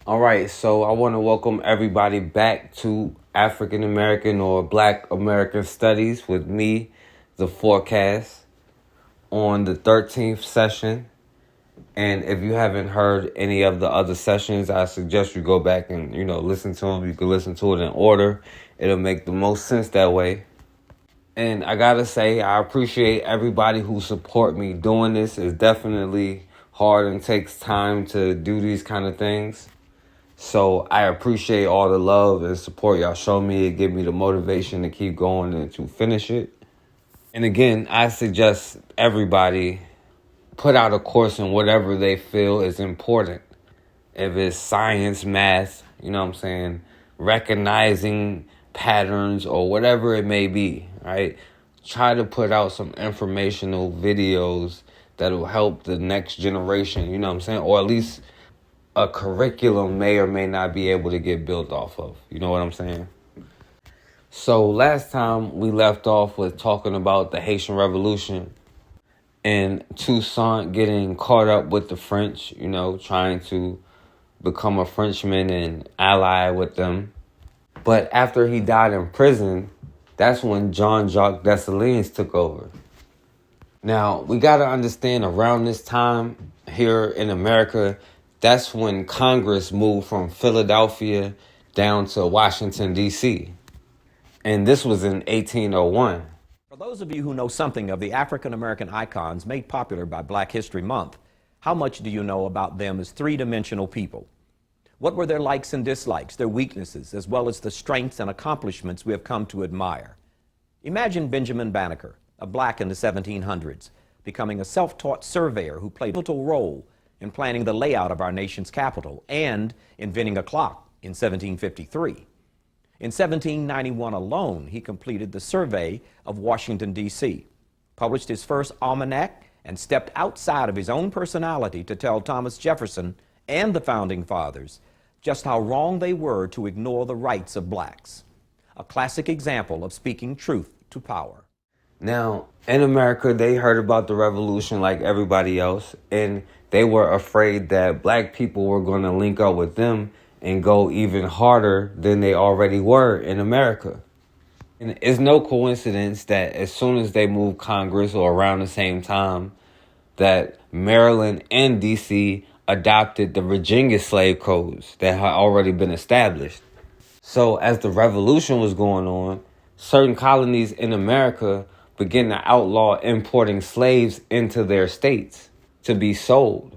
All right, so I want to welcome everybody back to African American or Black American Studies with me, the forecast, on the 13th session. And if you haven't heard any of the other sessions, I suggest you go back and, listen to them. You can listen to it in order. It'll make the most sense that way. And I gotta say, I appreciate everybody who support me doing this. It's definitely hard and takes time to do these kind of things. So I appreciate all the love and support y'all show me. It give me the motivation to keep going and to finish it. And again, I suggest everybody put out a course in whatever they feel is important. If it's science, math, recognizing patterns or whatever it may be, right? Try to put out some informational videos that will help the next generation, or at least a curriculum may or may not be able to get built off of. You know what I'm saying? So last time we left off with talking about the Haitian Revolution and Toussaint getting caught up with the French, trying to become a Frenchman and ally with them. But after he died in prison, that's when Jean-Jacques Dessalines took over. Now, we got to understand around this time here in America, that's when Congress moved from Philadelphia down to Washington, D.C. And this was in 1801. For those of you who know something of the African American icons made popular by Black History Month, how much do you know about them as three-dimensional people? What were their likes and dislikes, their weaknesses, as well as the strengths and accomplishments we have come to admire? Imagine Benjamin Banneker, a black in the 1700s, becoming a self-taught surveyor who played a pivotal role in planning the layout of our nation's capital and inventing a clock in 1753. In 1791 alone, he completed the survey of Washington, D.C., published his first almanac, and stepped outside of his own personality to tell Thomas Jefferson and the Founding Fathers just how wrong they were to ignore the rights of blacks. A classic example of speaking truth to power. Now, in America, they heard about the revolution like everybody else, and they were afraid that black people were going to link up with them and go even harder than they already were in America. And it's no coincidence that as soon as they moved Congress or around the same time, that Maryland and D.C. adopted the Virginia slave codes that had already been established. So as the revolution was going on, certain colonies in America began to outlaw importing slaves into their states to be sold.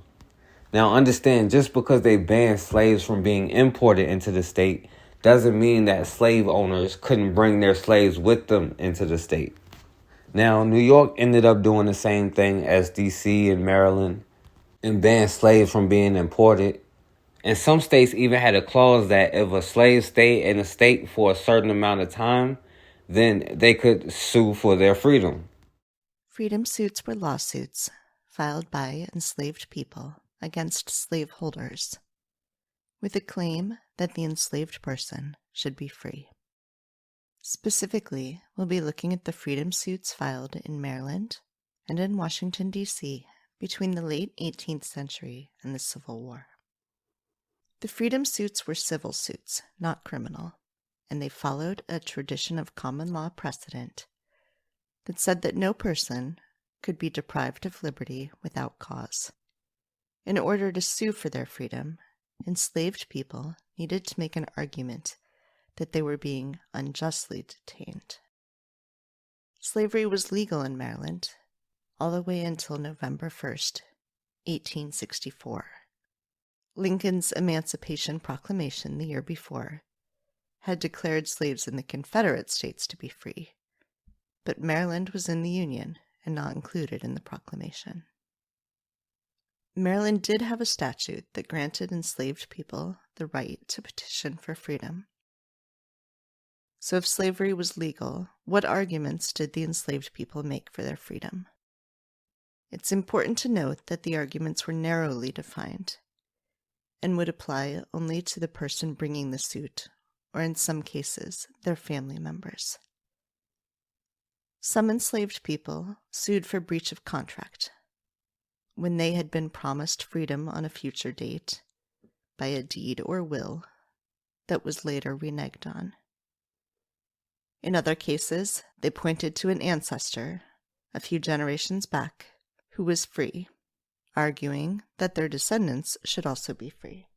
Now understand, just because they banned slaves from being imported into the state doesn't mean that slave owners couldn't bring their slaves with them into the state. Now, New York ended up doing the same thing as D.C. and Maryland and banned slaves from being imported. And some states even had a clause that if a slave stayed in a state for a certain amount of time, then they could sue for their freedom. Freedom suits were lawsuits filed by enslaved people against slaveholders with a claim that the enslaved person should be free. Specifically, we'll be looking at the freedom suits filed in Maryland and in Washington, D.C. between the late 18th century and the Civil War. The freedom suits were civil suits, not criminal, and they followed a tradition of common law precedent that said that no person could be deprived of liberty without cause. In order to sue for their freedom, enslaved people needed to make an argument that they were being unjustly detained. Slavery was legal in Maryland all the way until November 1st, 1864. Lincoln's Emancipation Proclamation the year before had declared slaves in the Confederate States to be free, but Maryland was in the Union and not included in the proclamation. Maryland did have a statute that granted enslaved people the right to petition for freedom. So if slavery was legal, what arguments did the enslaved people make for their freedom? It's important to note that the arguments were narrowly defined and would apply only to the person bringing the suit, or in some cases, their family members. Some enslaved people sued for breach of contract when they had been promised freedom on a future date, by a deed or will that was later reneged on. In other cases, they pointed to an ancestor, a few generations back, who was free, arguing that their descendants should also be free.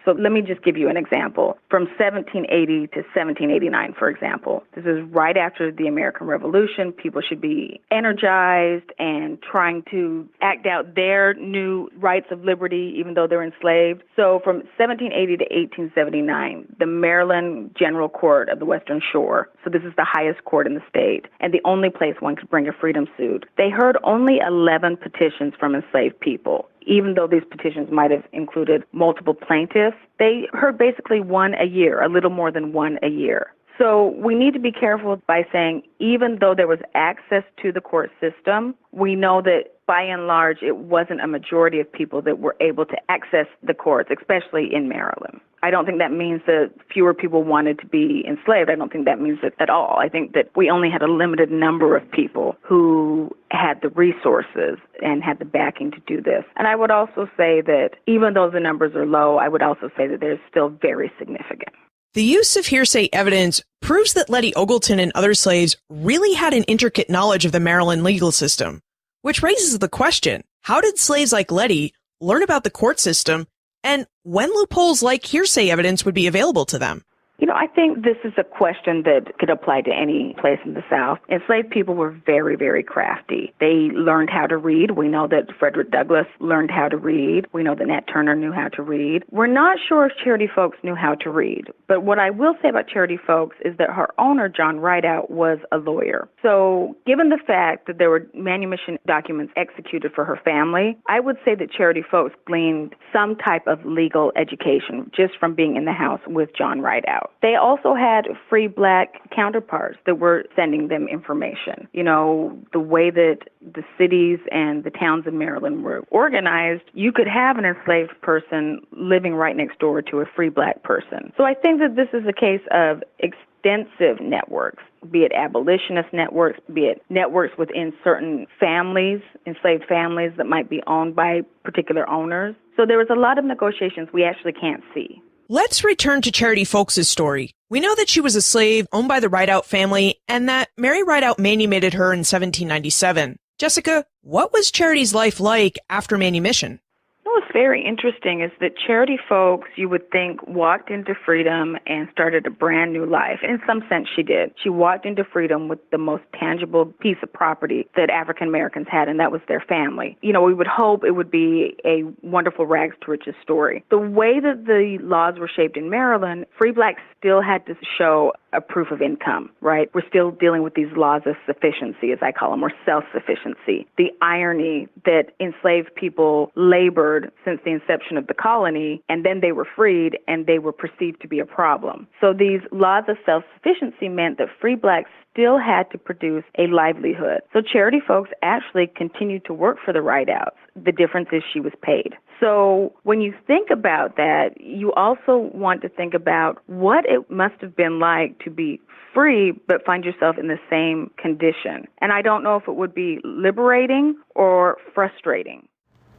So let me just give you an example. From 1780 to 1789, for example, this is right after the American Revolution. People should be energized and trying to act out their new rights of liberty, even though they're enslaved. So from 1780 to 1879, the Maryland General Court of the Western Shore, so this is the highest court in the state, and the only place one could bring a freedom suit, they heard only 11 petitions from enslaved people. Even though these petitions might have included multiple plaintiffs, they heard basically one a year, a little more than one a year. So we need to be careful by saying even though there was access to the court system, we know that by and large it wasn't a majority of people that were able to access the courts, especially in Maryland. I don't think that means that fewer people wanted to be enslaved. I don't think that means it at all. I think that we only had a limited number of people who had the resources and had the backing to do this. And I would also say that even though the numbers are low, I would also say that they're still very significant. The use of hearsay evidence proves that Letty Ogleton and other slaves really had an intricate knowledge of the Maryland legal system, which raises the question, how did slaves like Letty learn about the court system and when loopholes like hearsay evidence would be available to them? You know, I think this is a question that could apply to any place in the South. Enslaved people were very, very crafty. They learned how to read. We know that Frederick Douglass learned how to read. We know that Nat Turner knew how to read. We're not sure if Charity Folks knew how to read. But what I will say about Charity Folks is that her owner, John Rideout, was a lawyer. So given the fact that there were manumission documents executed for her family, I would say that Charity Folks gleaned some type of legal education just from being in the house with John Rideout. They also had free black counterparts that were sending them information. You know, the way that the cities and the towns of Maryland were organized, you could have an enslaved person living right next door to a free black person. So I think that this is a case of extensive networks, be it abolitionist networks, be it networks within certain families, enslaved families that might be owned by particular owners. So there was a lot of negotiations we actually can't see. Let's return to Charity Folks' story. We know that she was a slave owned by the Rideout family and that Mary Rideout manumitted her in 1797. Jessica, what was Charity's life like after manumission? What's very interesting is that Charity Folks, you would think, walked into freedom and started a brand new life. In some sense, she did. She walked into freedom with the most tangible piece of property that African Americans had, and that was their family. You know, we would hope it would be a wonderful rags to riches story. The way that the laws were shaped in Maryland, free blacks still had to show a proof of income, right? We're still dealing with these laws of sufficiency, as I call them, or self-sufficiency. The irony that enslaved people labored since the inception of the colony, and then they were freed, and they were perceived to be a problem. So these laws of self-sufficiency meant that free blacks still had to produce a livelihood. So Charity Folks actually continued to work for the Rideouts. The difference is she was paid. So when you think about that, you also want to think about what it must have been like to be free but find yourself in the same condition. And I don't know if it would be liberating or frustrating.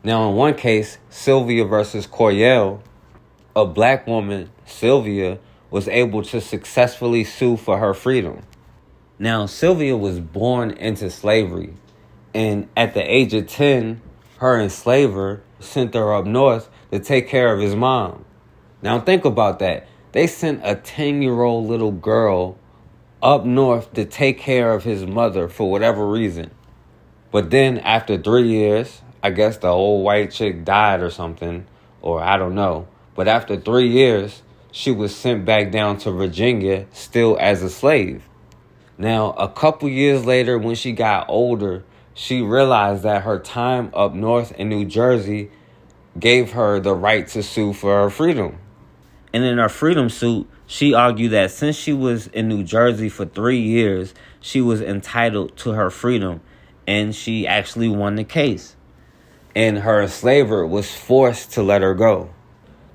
Now, in one case, Sylvia versus Coryell, a black woman, Sylvia, was able to successfully sue for her freedom. Now, Sylvia was born into slavery, and at the age of 10, her enslaver sent her up north to take care of his mom. Now, think about that. They sent a 10-year-old little girl up north to take care of his mother for whatever reason. But then after 3 years, I guess the old white chick died or something, or I don't know. But after 3 years, she was sent back down to Virginia still as a slave. Now, a couple years later, when she got older, she realized that her time up north in New Jersey gave her the right to sue for her freedom. And in her freedom suit, she argued that since she was in New Jersey for 3 years, she was entitled to her freedom, and she actually won the case. And her enslaver was forced to let her go.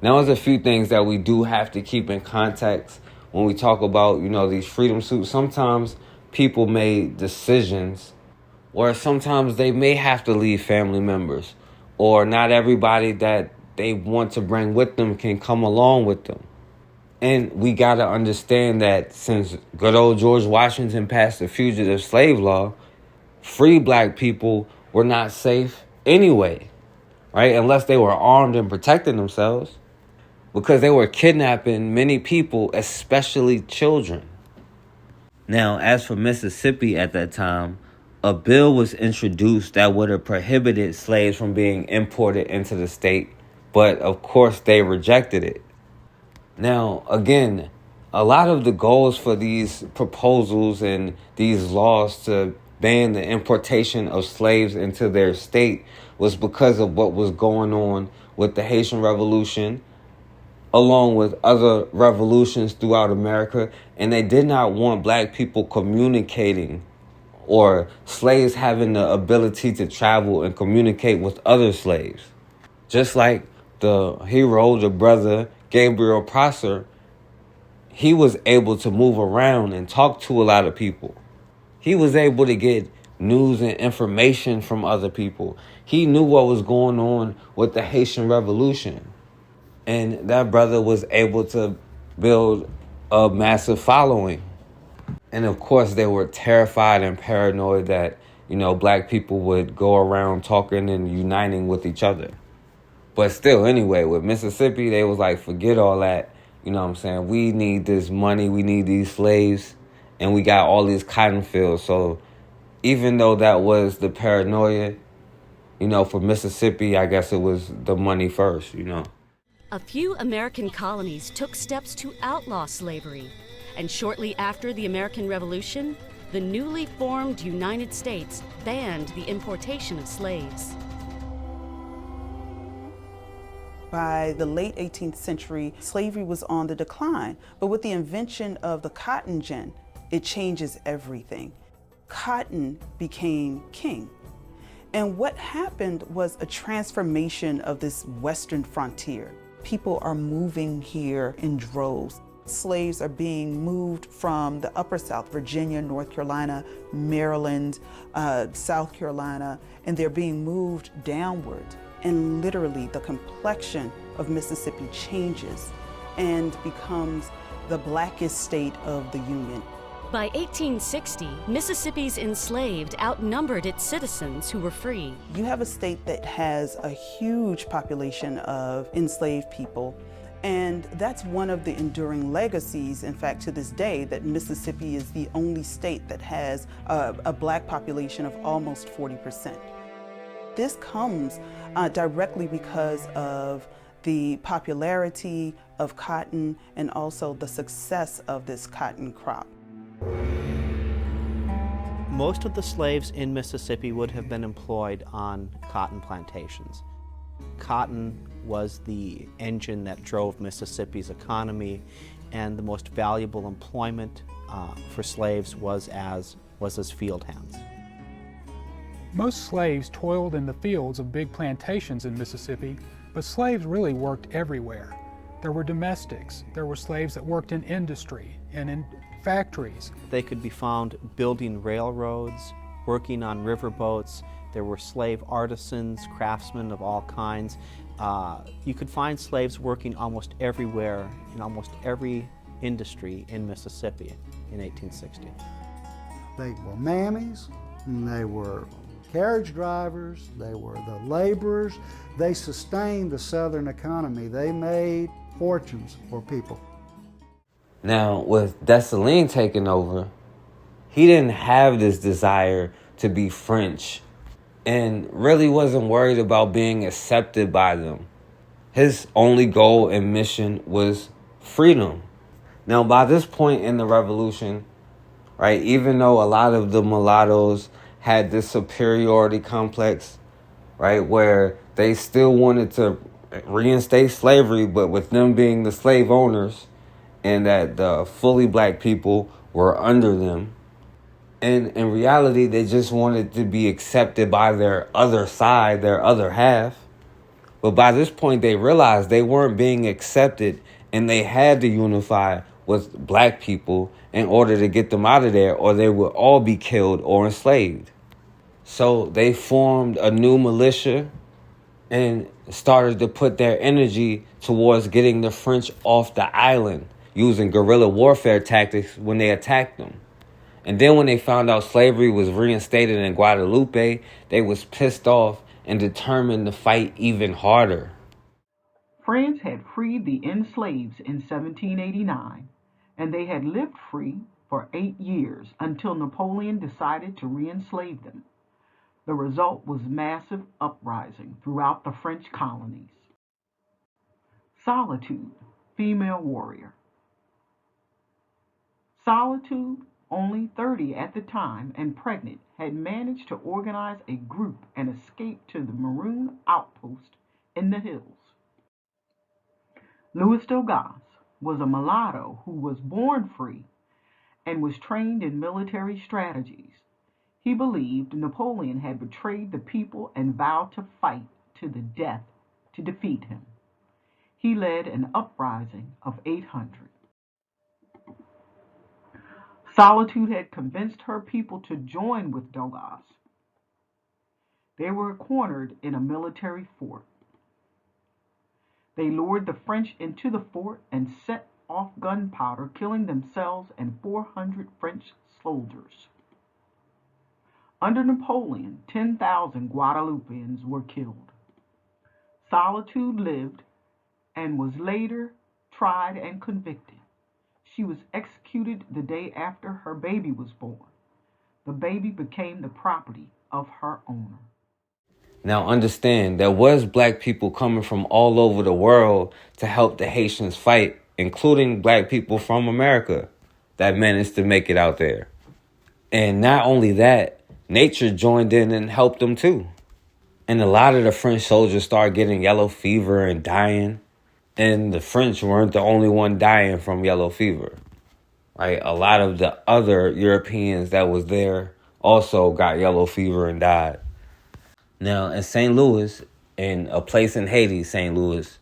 Now, there's a few things that we do have to keep in context when we talk about, these freedom suits. Sometimes people made decisions, or sometimes they may have to leave family members, or not everybody that they want to bring with them can come along with them. And we got to understand that since good old George Washington passed the fugitive slave law, free black people were not safe anyway, right? Unless they were armed and protecting themselves, because they were kidnapping many people, especially children. Now, as for Mississippi at that time, a bill was introduced that would have prohibited slaves from being imported into the state, but of course they rejected it. Now, again, a lot of the goals for these proposals and these laws to ban the importation of slaves into their state was because of what was going on with the Haitian Revolution, along with other revolutions throughout America. And they did not want black people communicating or slaves having the ability to travel and communicate with other slaves. Just like the hero, the brother, Gabriel Prosser, he was able to move around and talk to a lot of people. He was able to get news and information from other people. He knew what was going on with the Haitian Revolution. And that brother was able to build a massive following. And of course, they were terrified and paranoid that, black people would go around talking and uniting with each other. But still, anyway, with Mississippi, they was like, forget all that. You know what I'm saying? We need this money. We need these slaves. And we got all these cotton fields. So even though that was the paranoia, for Mississippi, I guess it was the money first, A few American colonies took steps to outlaw slavery. And shortly after the American Revolution, the newly formed United States banned the importation of slaves. By the late 18th century, slavery was on the decline. But with the invention of the cotton gin, it changes everything. Cotton became king. And what happened was a transformation of this western frontier. People are moving here in droves. Slaves are being moved from the upper South, Virginia, North Carolina, Maryland, South Carolina, and they're being moved downward. And literally the complexion of Mississippi changes and becomes the blackest state of the Union. By 1860, Mississippi's enslaved outnumbered its citizens who were free. You have a state that has a huge population of enslaved people, and that's one of the enduring legacies, in fact, to this day, that Mississippi is the only state that has a black population of almost 40%. This comes directly because of the popularity of cotton and also the success of this cotton crop. Most of the slaves in Mississippi would have been employed on cotton plantations. Cotton was the engine that drove Mississippi's economy, and the most valuable employment for slaves was as field hands. Most slaves toiled in the fields of big plantations in Mississippi, but slaves really worked everywhere. There were domestics, there were slaves that worked in industry and in factories. They could be found building railroads, working on riverboats. There were slave artisans, craftsmen of all kinds. You could find slaves working almost everywhere in almost every industry in Mississippi in 1860. They were mammies, and they were carriage drivers, they were the laborers. They sustained the Southern economy. They made fortunes for people. Now, with Dessalines taking over, he didn't have this desire to be French and really wasn't worried about being accepted by them. His only goal and mission was freedom. Now, by this point in the revolution, right, even though a lot of the mulattoes had this superiority complex, right, where they still wanted to reinstate slavery, but with them being the slave owners, and that the fully black people were under them. And in reality, they just wanted to be accepted by their other side, their other half. But by this point, they realized they weren't being accepted, and they had to unify with black people in order to get them out of there, or they would all be killed or enslaved. So they formed a new militia, and started to put their energy towards getting the French off the island using guerrilla warfare tactics when they attacked them. And then when they found out slavery was reinstated in Guadeloupe, they was pissed off and determined to fight even harder. France had freed the enslaved in 1789, and they had lived free for 8 years until Napoleon decided to re-enslave them. The result was massive uprising throughout the French colonies. Solitude, female warrior. Solitude, only 30 at the time and pregnant, had managed to organize a group and escape to the Maroon outpost in the hills. Louis Dogas was a mulatto who was born free and was trained in military strategies. He believed Napoleon had betrayed the people and vowed to fight to the death to defeat him. He led an uprising of 800. Solitude had convinced her people to join with Dogas. They were cornered in a military fort. They lured the French into the fort and set off gunpowder, killing themselves and 400 French soldiers. Under Napoleon, 10,000 Guadeloupeans were killed. Solitude lived and was later tried and convicted. She was executed the day after her baby was born. The baby became the property of her owner. Now understand, there was black people coming from all over the world to help the Haitians fight, including black people from America that managed to make it out there. And not only that, nature joined in and helped them too. And a lot of the French soldiers started getting yellow fever and dying. And the French weren't the only one dying from yellow fever. Right? A lot of the other Europeans that was there also got yellow fever and died. Now, in St. Louis, in a place in Haiti, St. Louis,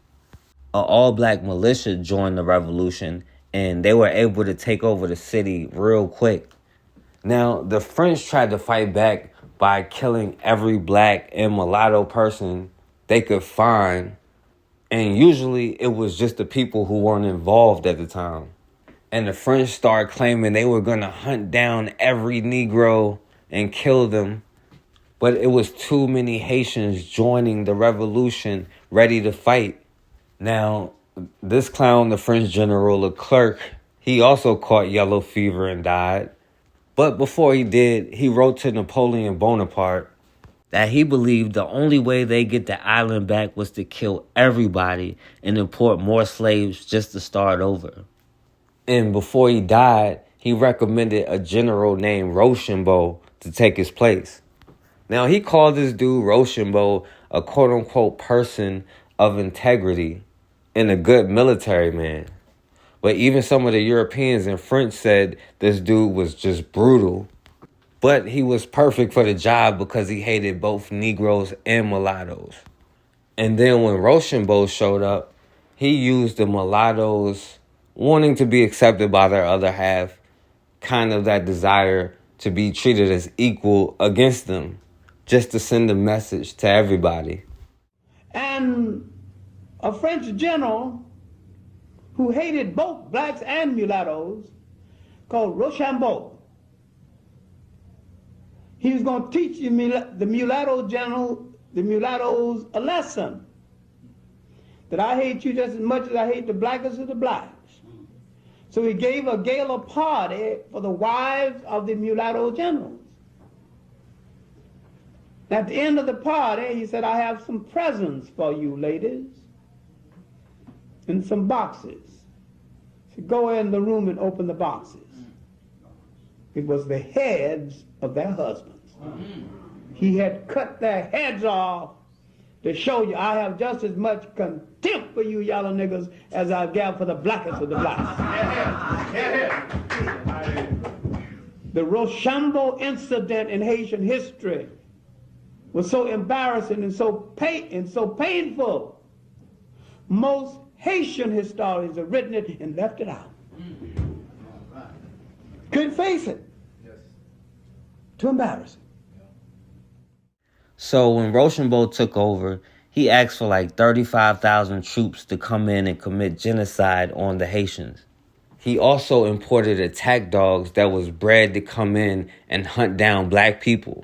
an all-black militia joined the revolution, and they were able to take over the city real quick. Now, the French tried to fight back by killing every black and mulatto person they could find, and usually it was just the people who weren't involved at the time. And the French started claiming they were going to hunt down every Negro and kill them. But it was too many Haitians joining the revolution, ready to fight. Now, this clown, the French General Leclerc, he also caught yellow fever and died. But before he did, he wrote to Napoleon Bonaparte that he believed the only way they get the island back was to kill everybody and import more slaves just to start over. And before he died, he recommended a general named Rochambeau to take his place. Now, he called this dude Rochambeau a quote-unquote person of integrity and a good military man. But even some of the Europeans and French said this dude was just brutal. But he was perfect for the job because he hated both Negroes and mulattoes. And then when Rochambeau showed up, he used the mulattoes wanting to be accepted by their other half, kind of that desire to be treated as equal against them, just to send a message to everybody. And a French general who hated both blacks and mulattoes called Rochambeau. He was going to teach the mulattoes a lesson. That I hate you just as much as I hate the blackest of the blacks. So he gave a gala party for the wives of the mulatto generals. At the end of the party, he said, I have some presents for you, ladies, in some boxes. So go in the room and open the boxes. It was the heads of their husbands. He had cut their heads off to show you I have just as much contempt for you yellow niggas as I've got for the blackest of the blacks. The Rochambeau incident in Haitian history was so embarrassing and so painful. Most Haitian historians have written it and left it out. Couldn't face it. Too embarrassing. So when Rochambeau took over, He asked for like 35,000 troops to come in and commit genocide on the Haitians. He also imported attack dogs that was bred to come in and hunt down black people.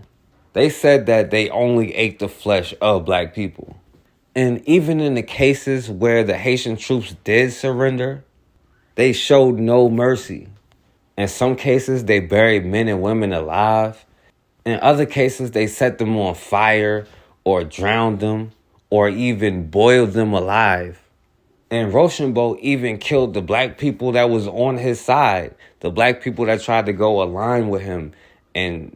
They said that they only ate the flesh of black people. And even in the cases where the Haitian troops did surrender, they showed no mercy. In some cases, they buried men and women alive. In other cases, they set them on fire or drowned them or even boiled them alive. And Rochambeau even killed the black people that was on his side, the black people that tried to go align with him and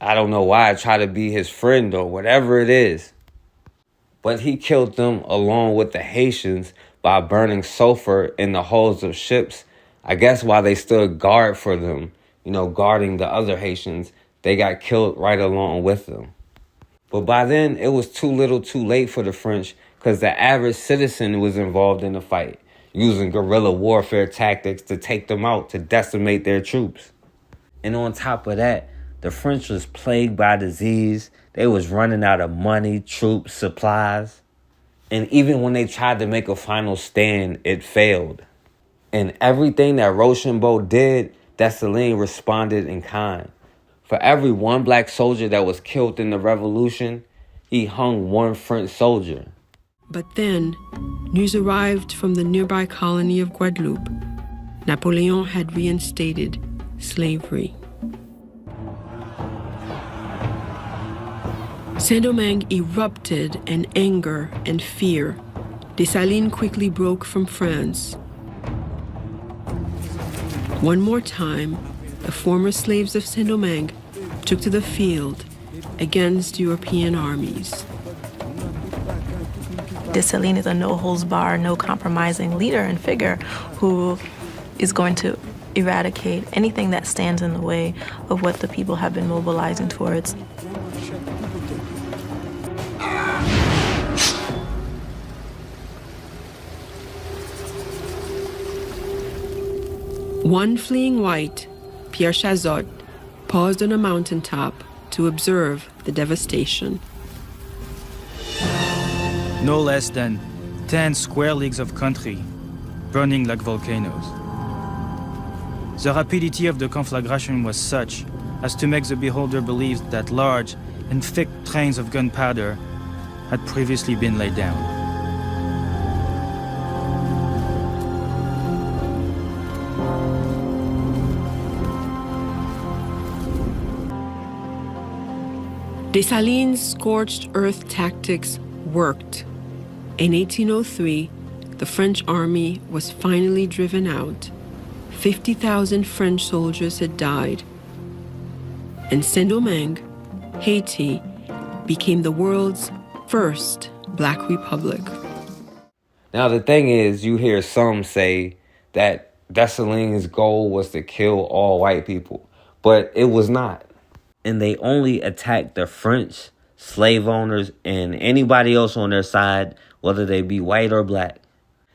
I don't know why, try to be his friend or whatever it is. But he killed them along with the Haitians by burning sulfur in the hulls of ships. I guess while they stood guard for them, guarding the other Haitians, they got killed right along with them. But by then, it was too little too late for the French because the average citizen was involved in the fight, using guerrilla warfare tactics to take them out, to decimate their troops. And on top of that, the French was plagued by disease. They was running out of money, troops, supplies. And even when they tried to make a final stand, it failed. And everything that Rochambeau did, Dessalines responded in kind. For every one black soldier that was killed in the revolution, he hung one French soldier. But then, news arrived from the nearby colony of Guadeloupe. Napoleon had reinstated slavery. Saint-Domingue erupted in anger and fear. Dessalines quickly broke from France. One more time, the former slaves of Saint-Domingue took to the field against European armies. Dessalines is a no-holds-barred, no-compromising leader and figure who is going to eradicate anything that stands in the way of what the people have been mobilizing towards. One fleeing white, Pierre Chazot, paused on a mountaintop to observe the devastation. No less than 10 square leagues of country burning like volcanoes. The rapidity of the conflagration was such as to make the beholder believe that large and thick trains of gunpowder had previously been laid down. Dessalines' scorched earth tactics worked. In 1803, the French army was finally driven out. 50,000 French soldiers had died. And Saint-Domingue, Haiti, became the world's first Black Republic. Now, the thing is, you hear some say that Dessalines' goal was to kill all white people, but it was not. And they only attacked the French, slave owners, and anybody else on their side, whether they be white or black.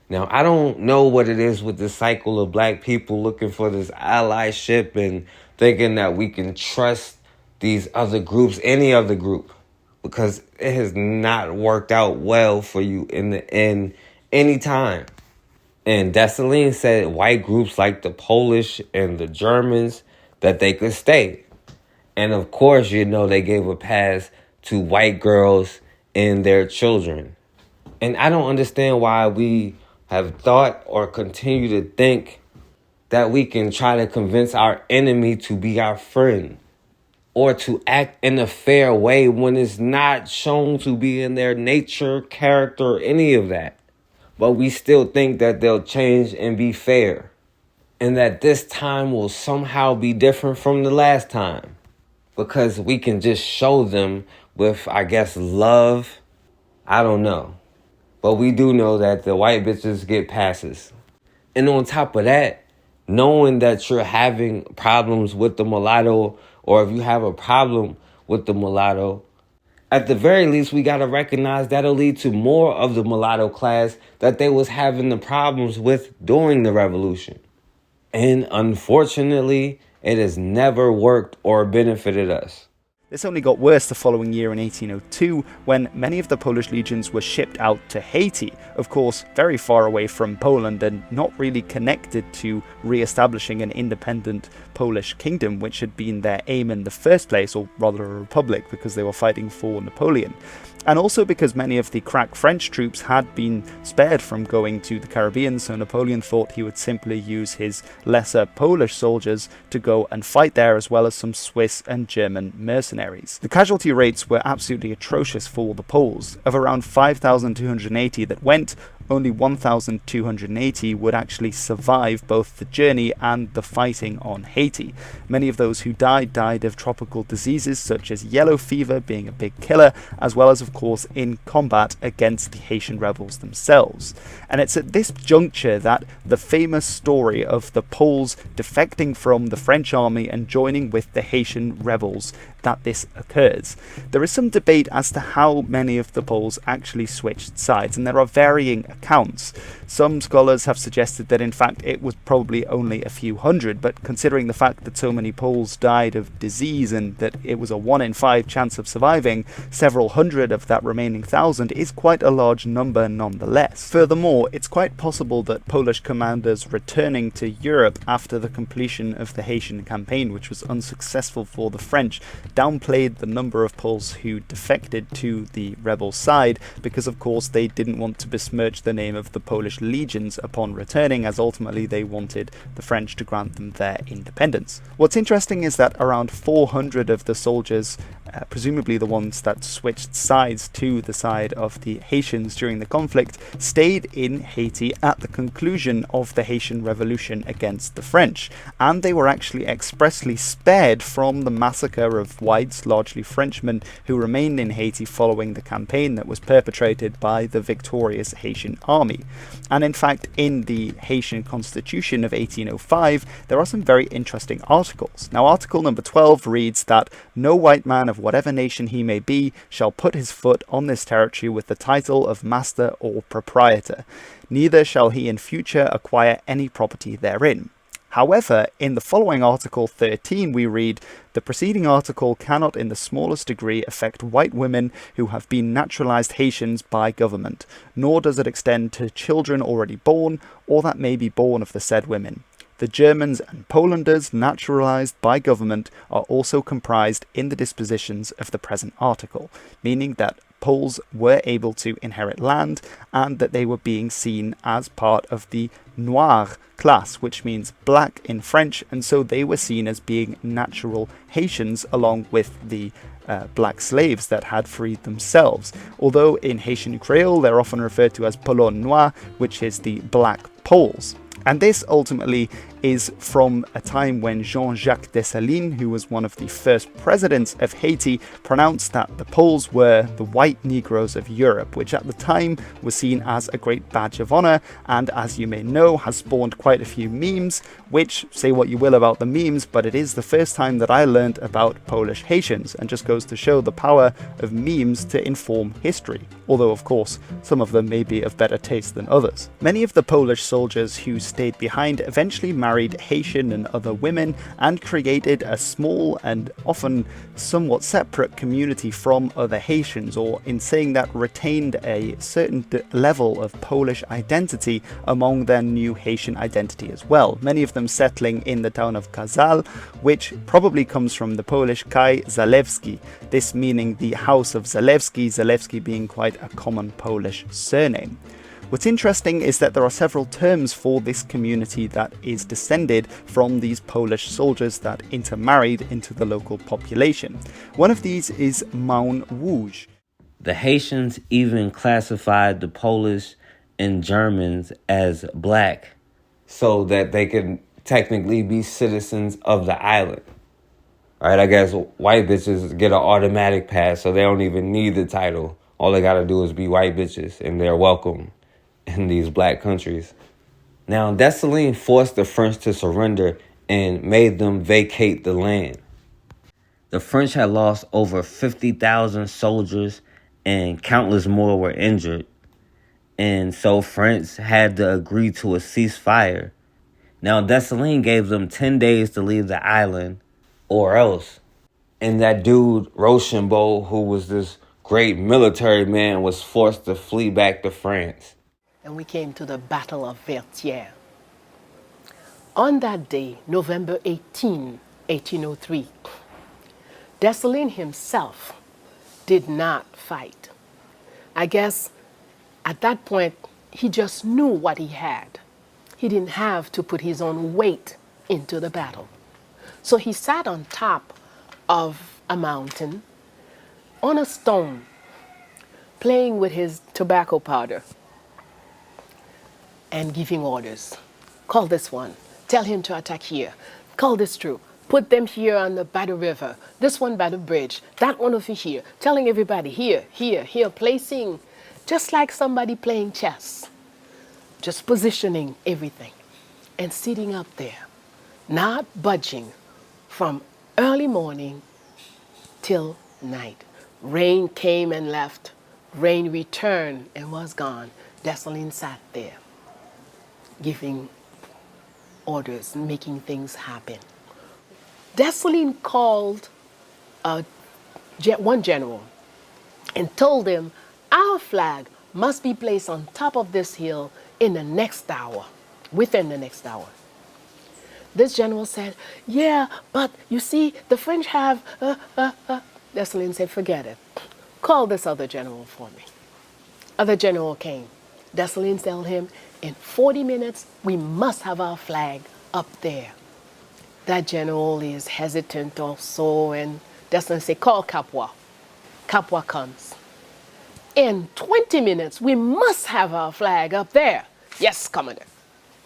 Now, I don't know what it is with this cycle of black people looking for this allyship and thinking that we can trust these other groups, any other group, because it has not worked out well for you in the end any time. And Dessalines said white groups like the Polish and the Germans that they could stay. And of course, they gave a pass to white girls and their children. And I don't understand why we have thought or continue to think that we can try to convince our enemy to be our friend or to act in a fair way when it's not shown to be in their nature, character, or any of that. But we still think that they'll change and be fair, and that this time will somehow be different from the last time. Because we can just show them with, I guess, love. I don't know. But we do know that the white bitches get passes. And on top of that, knowing that you're having problems with the mulatto, or if you have a problem with the mulatto, at the very least, we got to recognize that'll lead to more of the mulatto class that they was having the problems with during the revolution. And unfortunately, it has never worked or benefited us. This only got worse the following year in 1802, when many of the Polish legions were shipped out to Haiti, of course very far away from Poland and not really connected to re-establishing an independent Polish kingdom, which had been their aim in the first place, or rather a republic, because they were fighting for Napoleon. And also because many of the crack French troops had been spared from going to the Caribbean, so Napoleon thought he would simply use his lesser Polish soldiers to go and fight there, as well as some Swiss and German mercenaries. The casualty rates were absolutely atrocious for the Poles. Of around 5,280 that went, only 1,280 would actually survive both the journey and the fighting on Haiti. Many of those who died of tropical diseases such as yellow fever being a big killer, as well as of course in combat against the Haitian rebels themselves. And it's at this juncture that the famous story of the Poles defecting from the French army and joining with the Haitian rebels, that this occurs. There is some debate as to how many of the Poles actually switched sides, and there are varying accounts. Some scholars have suggested that in fact it was probably only a few hundred, but considering the fact that so many Poles died of disease and that it was a 1 in 5 chance of surviving, several hundred of that remaining 1,000 is quite a large number nonetheless. Furthermore, it's quite possible that Polish commanders returning to Europe after the completion of the Haitian campaign, which was unsuccessful for the French, downplayed the number of Poles who defected to the rebel side, because of course they didn't want to besmirch the name of the Polish legions upon returning, as ultimately they wanted the French to grant them their independence. What's interesting is that around 400 of the soldiers, presumably the ones that switched sides to the side of the Haitians during the conflict, stayed in Haiti at the conclusion of the Haitian Revolution against the French, and they were actually expressly spared from the massacre of whites, largely Frenchmen, who remained in Haiti following the campaign that was perpetrated by the victorious Haitian army. And in fact, in the Haitian Constitution of 1805, there are some very interesting articles. Now, article number 12 reads that no white man of whatever nation he may be shall put his foot on this territory with the title of master or proprietor, neither shall he in future acquire any property therein. However, in the following Article 13 we read, the preceding article cannot in the smallest degree affect white women who have been naturalized Haitians by government, nor does it extend to children already born, or that may be born of the said women. The Germans and Polanders naturalized by government are also comprised in the dispositions of the present article, meaning that Poles were able to inherit land and that they were being seen as part of the noir class, which means black in French, and so they were seen as being natural Haitians along with the black slaves that had freed themselves. Although in Haitian Creole they're often referred to as Polon Noir, which is the black Poles. And this ultimately is from a time when Jean-Jacques Dessalines, who was one of the first presidents of Haiti, pronounced that the Poles were the white Negroes of Europe, which at the time was seen as a great badge of honor, and as you may know, has spawned quite a few memes, which, say what you will about the memes, but it is the first time that I learned about Polish Haitians, and just goes to show the power of memes to inform history, although of course some of them may be of better taste than others. Many of the Polish soldiers who stayed behind eventually married Haitian and other women and created a small and often somewhat separate community from other Haitians, or in saying that retained a certain level of Polish identity among their new Haitian identity as well, many of them settling in the town of Cazale, which probably comes from the Polish Kaj Zalewski, this meaning the house of Zalewski, Zalewski being quite a common Polish surname. What's interesting is that there are several terms for this community that is descended from these Polish soldiers that intermarried into the local population. One of these is Maun Rouge. The Haitians even classified the Polish and Germans as black so that they could technically be citizens of the island. Right? I guess white bitches get an automatic pass, so they don't even need the title. All they gotta do is be white bitches, and they're welcome in these black countries. Now, Dessalines forced the French to surrender and made them vacate the land. The French had lost over 50,000 soldiers and countless more were injured. And so France had to agree to a ceasefire. Now, Dessalines gave them 10 days to leave the island or else. And that dude, Rochambeau, who was this great military man, was forced to flee back to France. And we came to the Battle of Vertières. On that day, November 18, 1803, Dessalines himself did not fight. I guess at that point, he just knew what he had. He didn't have to put his own weight into the battle. So he sat on top of a mountain, on a stone, playing with his tobacco powder and giving orders. Call this one. Tell him to attack here. Call this troop. Put them here on by the river. This one by the bridge. That one over here. Telling everybody here, here, here. Placing just like somebody playing chess. Just positioning everything. And sitting up there. Not budging from early morning till night. Rain came and left. Rain returned and was gone. Dessalines sat there, giving orders, making things happen. Dessalines called one general and told him, our flag must be placed on top of this hill in the next hour, within the next hour. This general said, yeah, but you see, the French have, Dessalines said, forget it. Call this other general for me. Other general came. Dessalines told him, in 40 minutes, we must have our flag up there. That general is hesitant also, and Dessalines said, call Capua. Capua comes. In 20 minutes, we must have our flag up there. Yes, Commander.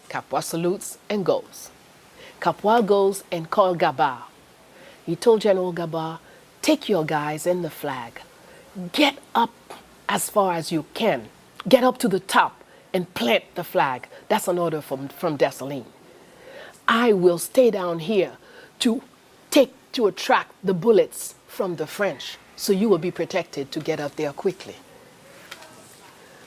Capua salutes and goes. Capua goes and called Gabart. He told General Gabart, take your guys and the flag. Get up as far as you can. Get up to the top and plant the flag. That's an order from Dessalines. I will stay down here to attract the bullets from the French, so you will be protected to get up there quickly.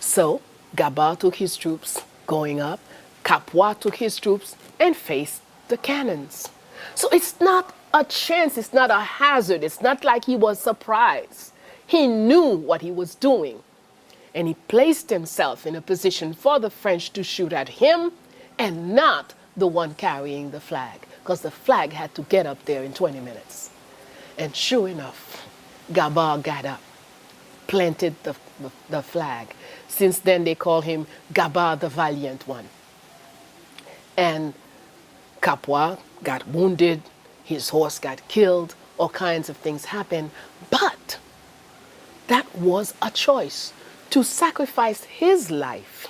So Gabart took his troops going up. Capua took his troops and faced the cannons. So it's not a chance, it's not a hazard, it's not like he was surprised. He knew what he was doing. And he placed himself in a position for the French to shoot at him and not the one carrying the flag, because the flag had to get up there in 20 minutes. And sure enough, Gabart got up, planted the flag. Since then they call him Gabart the Valiant One. And Capua got wounded, his horse got killed, all kinds of things happened. But that was a choice, to sacrifice his life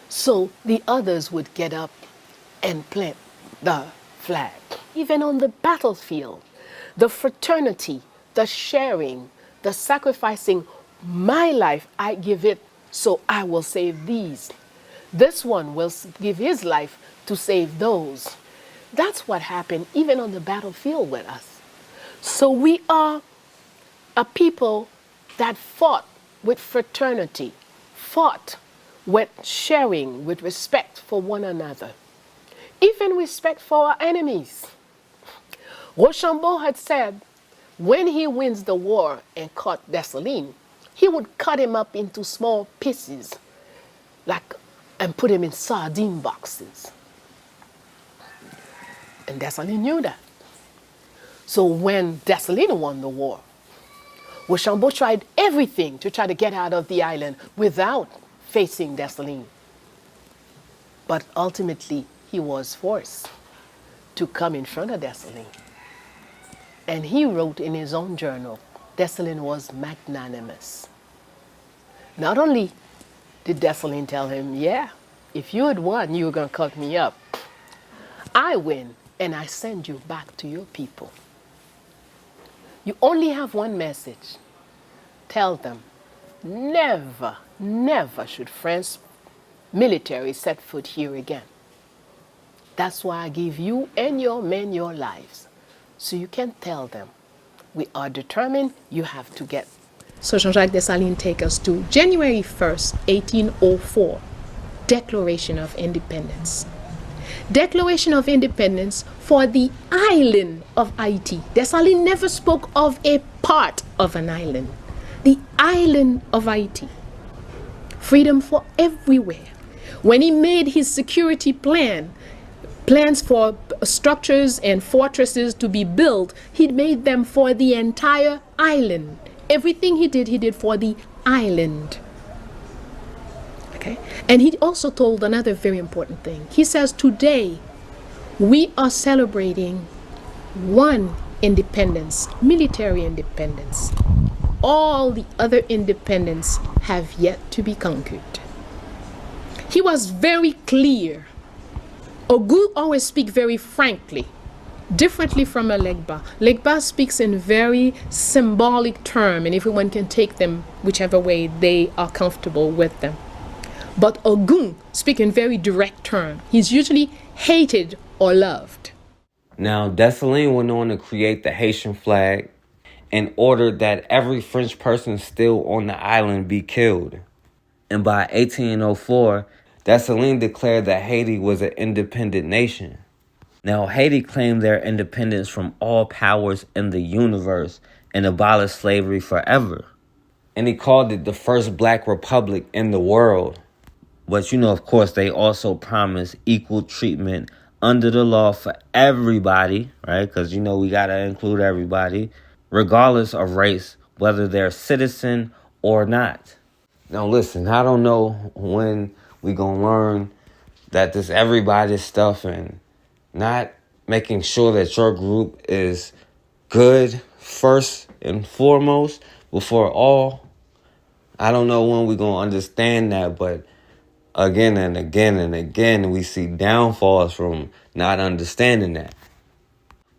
so the others would get up and plant the flag. Even on the battlefield, the fraternity, the sharing, the sacrificing, my life, I give it so I will save these. This one will give his life to save those. That's what happened even on the battlefield with us. So we are a people that fought with fraternity, fought with sharing, with respect for one another, even respect for our enemies. Rochambeau had said when he wins the war and caught Dessalines, he would cut him up into small pieces and put him in sardine boxes. And Dessalines knew that. So when Dessalines won the war, Rochambeau tried everything to try to get out of the island without facing Dessalines. But ultimately, he was forced to come in front of Dessalines. And he wrote in his own journal, Dessalines was magnanimous. Not only did Dessalines tell him, yeah, if you had won, you were going to cut me up. I win, and I send you back to your people. You only have one message. Tell them, never, never should French military set foot here again. That's why I give you and your men your lives. So you can tell them, we are determined, you have to get. So Jean-Jacques Dessalines take us to January 1st, 1804, Declaration of Independence. Declaration of Independence for the island of Haiti. Dessalines never spoke of a part of an island. The island of Haiti. Freedom for everywhere. When he made his security plans for structures and fortresses to be built, he made them for the entire island. Everything he did for the island. Okay? And he also told another very important thing. He says, today we are celebrating one independence, military independence. All the other independence have yet to be conquered. He was very clear. Ogu always speak very frankly, differently from a Legba. Legba speaks in very symbolic term, and everyone can take them whichever way they are comfortable with them. But Ogun speaks in very direct term. He's usually hated or loved. Now, Dessalines went on to create the Haitian flag and ordered that every French person still on the island be killed. And by 1804, Dessalines declared that Haiti was an independent nation. Now, Haiti claimed their independence from all powers in the universe and abolished slavery forever. And he called it the first black republic in the world. But, of course, they also promised equal treatment under the law for everybody, right? Because, we got to include everybody, regardless of race, whether they're citizen or not. Now, listen, I don't know when we going to learn that this everybody stuff and not making sure that your group is good first and foremost before all. I don't know when we're going to understand that, but again and again and again, we see downfalls from not understanding that.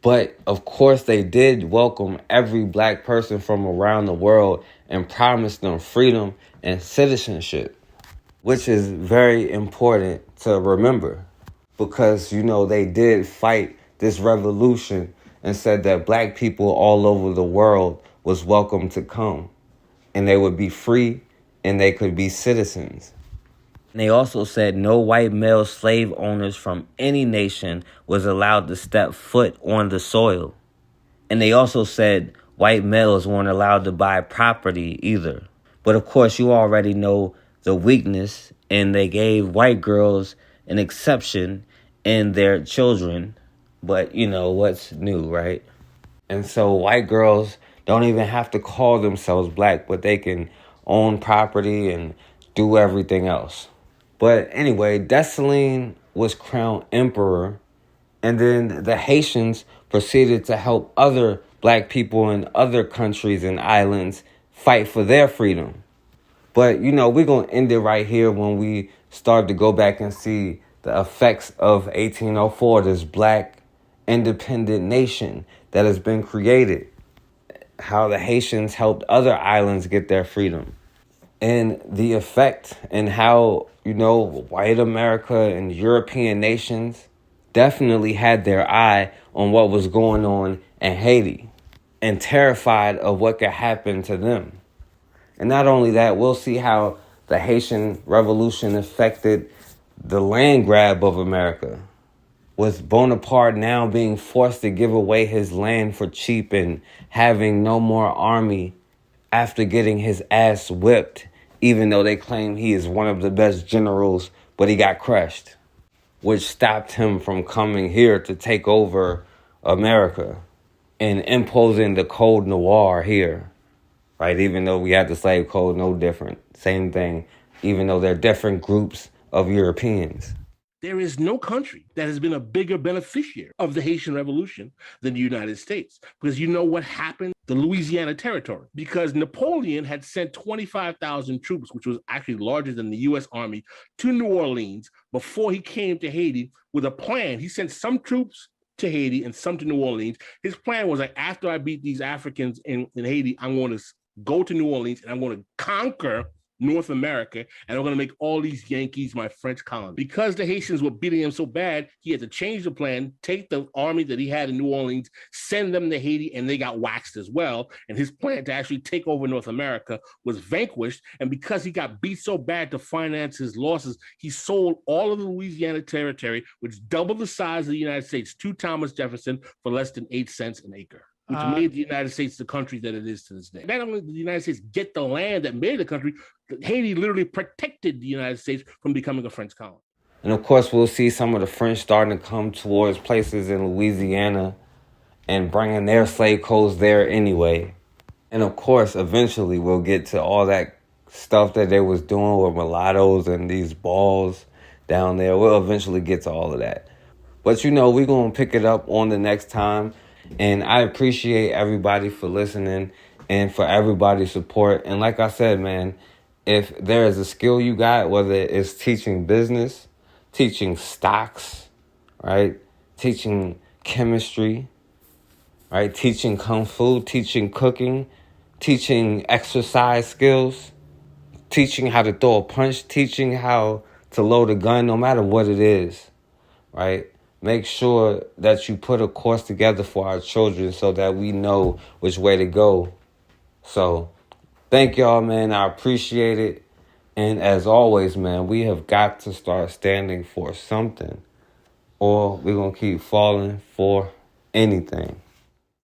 But, of course, they did welcome every black person from around the world and promised them freedom and citizenship, which is very important to remember because, they did fight this revolution and said that black people all over the world was welcome to come and they would be free and they could be citizens. They also said no white male slave owners from any nation was allowed to step foot on the soil. And they also said white males weren't allowed to buy property either. But of course, you already know the weakness, and they gave white girls an exception in their children. But what's new, right? And so white girls don't even have to call themselves black, but they can own property and do everything else. But anyway, Dessalines was crowned emperor, and then the Haitians proceeded to help other black people in other countries and islands fight for their freedom. But, we're going to end it right here when we start to go back and see the effects of 1804, this black independent nation that has been created, how the Haitians helped other islands get their freedom. And the effect and how, white America and European nations definitely had their eye on what was going on in Haiti and terrified of what could happen to them. And not only that, we'll see how the Haitian Revolution affected the land grab of America, with Bonaparte now being forced to give away his land for cheap and having no more army after getting his ass whipped, even though they claim he is one of the best generals, but he got crushed, which stopped him from coming here to take over America and imposing the Code Noir here, right? Even though we had the slave code, no different, same thing, even though they're different groups of Europeans. There is no country that has been a bigger beneficiary of the Haitian Revolution than the United States. Because you know what happened? The Louisiana Territory. Because Napoleon had sent 25,000 troops, which was actually larger than the U.S. Army, to New Orleans before he came to Haiti with a plan. He sent some troops to Haiti and some to New Orleans. His plan was like, after I beat these Africans in Haiti, I'm going to go to New Orleans and I'm going to conquer North America, and we're going to make all these Yankees my French colony. Because the Haitians were beating him so bad, he had to change the plan, take the army that he had in New Orleans, send them to Haiti, and they got waxed as well. And his plan to actually take over North America was vanquished. And because he got beat so bad to finance his losses, he sold all of the Louisiana territory, which doubled the size of the United States, to Thomas Jefferson for less than 8 cents an acre, which made the United States the country that it is to this day. Not only did the United States get the land that made the country, Haiti literally protected the United States from becoming a French colony. And of course, we'll see some of the French starting to come towards places in Louisiana and bringing their slave codes there anyway. And of course, eventually we'll get to all that stuff that they was doing with mulattoes and these balls down there. We'll eventually get to all of that. But we're going to pick it up on the next time. And I appreciate everybody for listening and for everybody's support. And like I said, man, if there is a skill you got, whether it's teaching business, teaching stocks, right? Teaching chemistry, right? Teaching kung fu, teaching cooking, teaching exercise skills, teaching how to throw a punch, teaching how to load a gun, no matter what it is, right? Make sure that you put a course together for our children so that we know which way to go. So thank y'all, man. I appreciate it. And as always, man, we have got to start standing for something, or we're going to keep falling for anything.